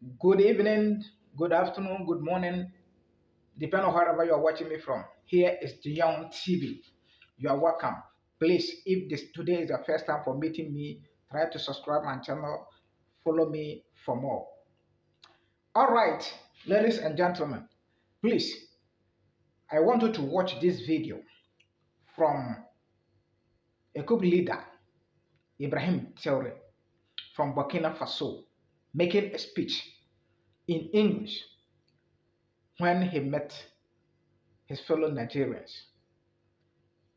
Good evening, good afternoon, good morning, depending on wherever you are watching me from. Here is the Young TV. You are welcome. Please, if today is the first time for meeting me, try to subscribe my channel, follow me for more. All right, ladies and gentlemen, please, I want you to watch this video from a coup leader, Ibrahim Traore, from Burkina Faso, making a speech in English when he met his fellow Nigerians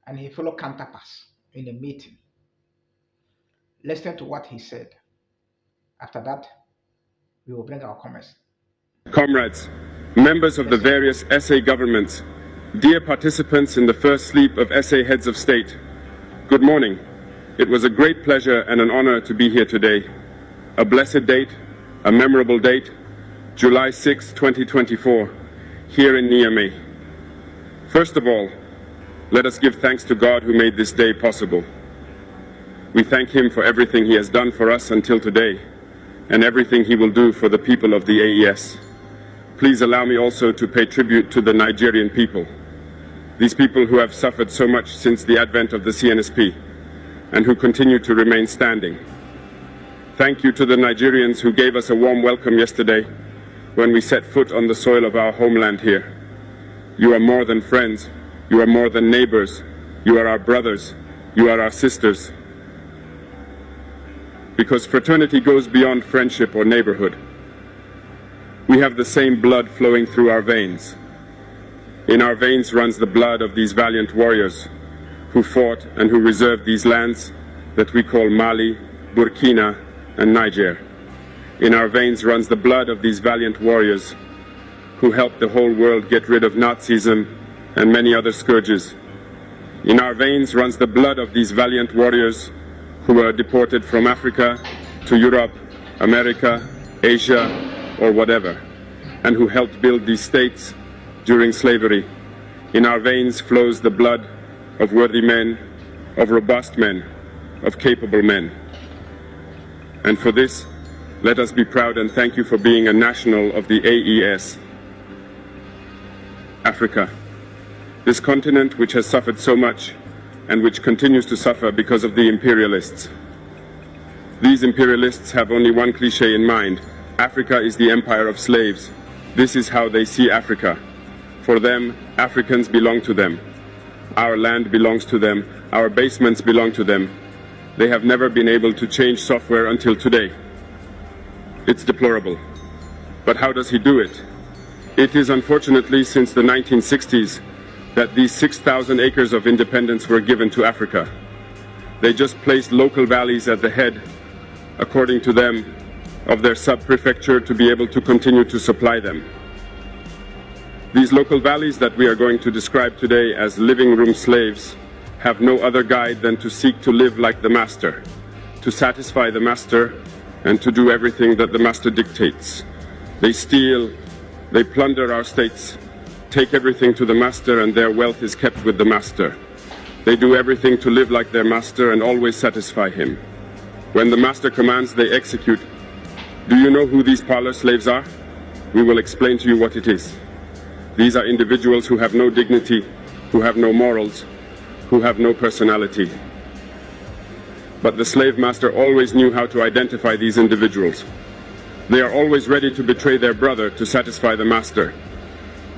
and his fellow counterparts in a meeting. Listen to what he said. After that, we will bring our comments. Comrades, members of the various SA governments, dear participants in the first sleep of SA heads of state, good morning. It was a great pleasure and an honor to be here today. A blessed date, a memorable date, July 6, 2024, here in Niamey. First of all, let us give thanks to God who made this day possible. We thank Him for everything He has done for us until today, and everything He will do for the people of the AES. Please allow me also to pay tribute to the Nigerian people, these people who have suffered so much since the advent of the CNSP, and who continue to remain standing. Thank you to the Nigerians who gave us a warm welcome yesterday when we set foot on the soil of our homeland here. You are more than friends, you are more than neighbors, you are our brothers, you are our sisters. Because fraternity goes beyond friendship or neighborhood. We have the same blood flowing through our veins. In our veins runs the blood of these valiant warriors who fought and who reserved these lands that we call Mali, Burkina, and Niger. In our veins runs the blood of these valiant warriors who helped the whole world get rid of Nazism and many other scourges. In our veins runs the blood of these valiant warriors who were deported from Africa to Europe, America, Asia, or whatever, and who helped build these states during slavery. In our veins flows the blood of worthy men, of robust men, of capable men. And for this, let us be proud and thank you for being a national of the AES. Africa, this continent which has suffered so much and which continues to suffer because of the imperialists. These imperialists have only one cliché in mind: Africa is the empire of slaves. This is how they see Africa. For them, Africans belong to them. Our land belongs to them. Our basements belong to them. They have never been able to change software until today. It's deplorable. But how does he do it? It is unfortunately since the 1960s that these 6,000 acres of independence were given to Africa. They just placed local valleys at the head, according to them, of their sub-prefecture to be able to continue to supply them. These local valleys that we are going to describe today as living room slaves have no other guide than to seek to live like the master, to satisfy the master, and to do everything that the master dictates. They steal, they plunder our states, take everything to the master, and their wealth is kept with the master. They do everything to live like their master and always satisfy him. When the master commands, they execute. Do you know who these parlor slaves are? We will explain to you what it is. These are individuals who have no dignity, who have no morals, who have no personality. But the slave master always knew how to identify these individuals. They are always ready to betray their brother to satisfy the master.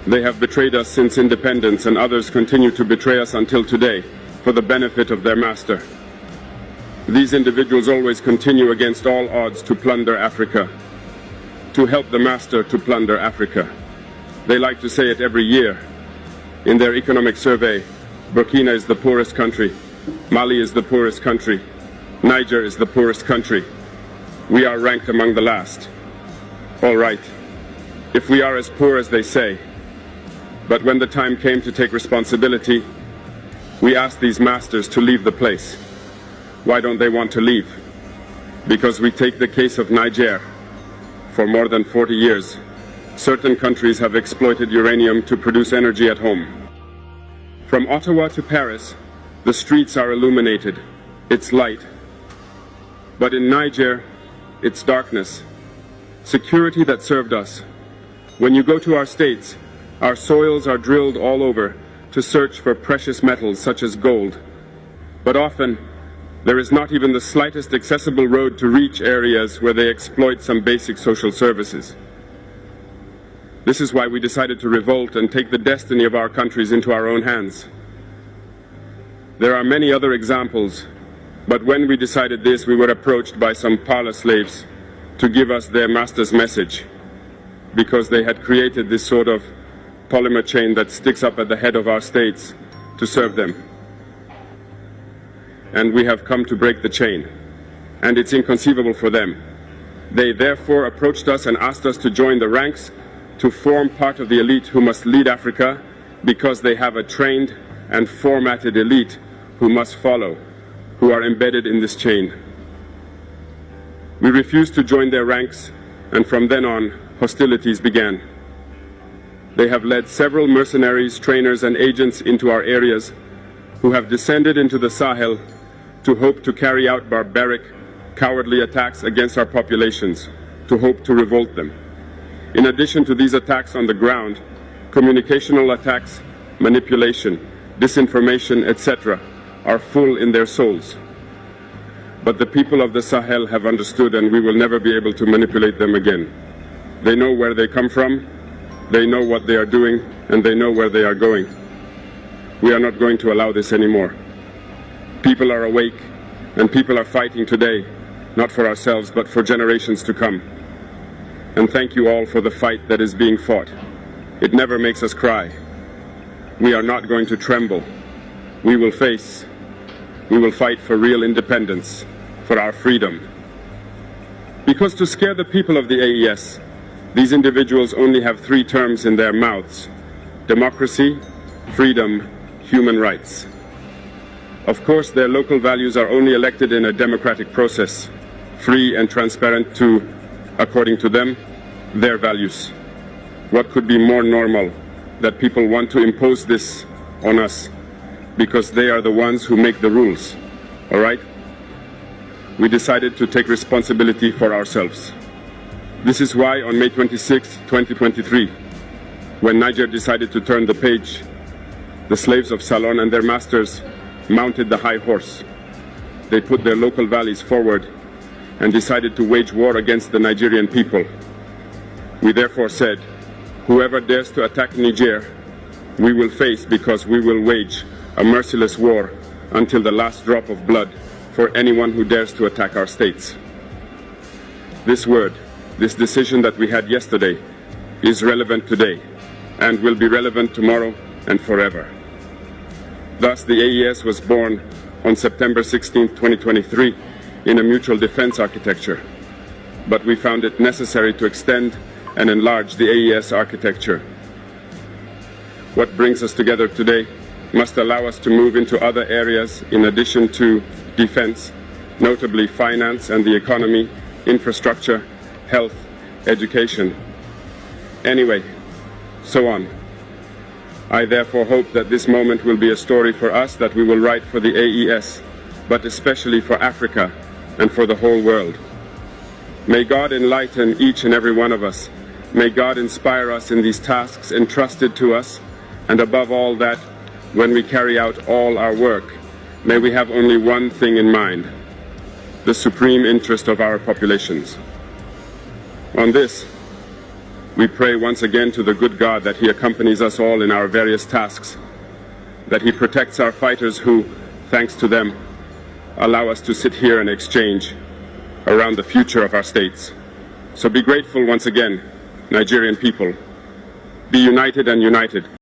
They have betrayed us since independence, and others continue to betray us until today for the benefit of their master. These individuals always continue against all odds to plunder Africa, to help the master to plunder Africa. They like to say it every year. In their economic survey, Burkina is the poorest country, Mali is the poorest country, Niger is the poorest country. We are ranked among the last. All right, if we are as poor as they say, but when the time came to take responsibility, we asked these masters to leave the place. Why don't they want to leave? Because we take the case of Niger. For more than 40 years, certain countries have exploited uranium to produce energy at home. From Ottawa to Paris, the streets are illuminated. It's light. But in Niger, it's darkness. security that served us. When you go to our states, our soils are drilled all over to search for precious metals such as gold. But often, there is not even the slightest accessible road to reach areas where they exploit some basic social services. This is why we decided to revolt and take the destiny of our countries into our own hands. There are many other examples, but when we decided this, we were approached by some parlor slaves to give us their master's message, because they had created this sort of polymer chain that sticks up at the head of our states to serve them. And we have come to break the chain, and it's inconceivable for them. They therefore approached us and asked us to join the ranks to form part of the elite who must lead Africa, because they have a trained and formatted elite who must follow, who are embedded in this chain. We refused to join their ranks, and from then on, hostilities began. They have led several mercenaries, trainers, and agents into our areas who have descended into the Sahel to hope to carry out barbaric, cowardly attacks against our populations, to hope to revolt them. In addition to these attacks on the ground, communicational attacks, manipulation, disinformation, etc., are full in their souls. But the people of the Sahel have understood, and we will never be able to manipulate them again. They know where they come from, they know what they are doing, and they know where they are going. We are not going to allow this anymore. People are awake, and people are fighting today, not for ourselves, but for generations to come. And thank you all for the fight that is being fought. It never makes us cry. We are not going to tremble. We will face. We will fight for real independence, for our freedom. Because to scare the people of the AES, these individuals only have 3 terms in their mouths: democracy, freedom, human rights. Of course, their local values are only elected in a democratic process, free and transparent to, according to them, their values. What could be more normal that people want to impose this on us because they are the ones who make the rules, all right? We decided to take responsibility for ourselves. This is why on May 26, 2023, when Niger decided to turn the page, the slaves of Salon and their masters mounted the high horse. They put their local values forward and decided to wage war against the Nigerian people. We therefore said, whoever dares to attack Niger, we will face, because we will wage a merciless war until the last drop of blood for anyone who dares to attack our states. This word, this decision that we had yesterday, is relevant today and will be relevant tomorrow and forever. Thus, the AES was born on September 16, 2023, in a mutual defense architecture. But we found it necessary to extend and enlarge the AES architecture. What brings us together today must allow us to move into other areas in addition to defense, notably finance and the economy, infrastructure, health, education. Anyway, so on. I therefore hope that this moment will be a story for us that we will write for the AES, but especially for Africa and for the whole world. May God enlighten each and every one of us. May God inspire us in these tasks entrusted to us, and above all that, when we carry out all our work, may we have only one thing in mind: the supreme interest of our populations. On this, we pray once again to the good God that He accompanies us all in our various tasks, that He protects our fighters who, thanks to them, allow us to sit here and exchange around the future of our states. So be grateful once again, Nigerian people. Be united and united.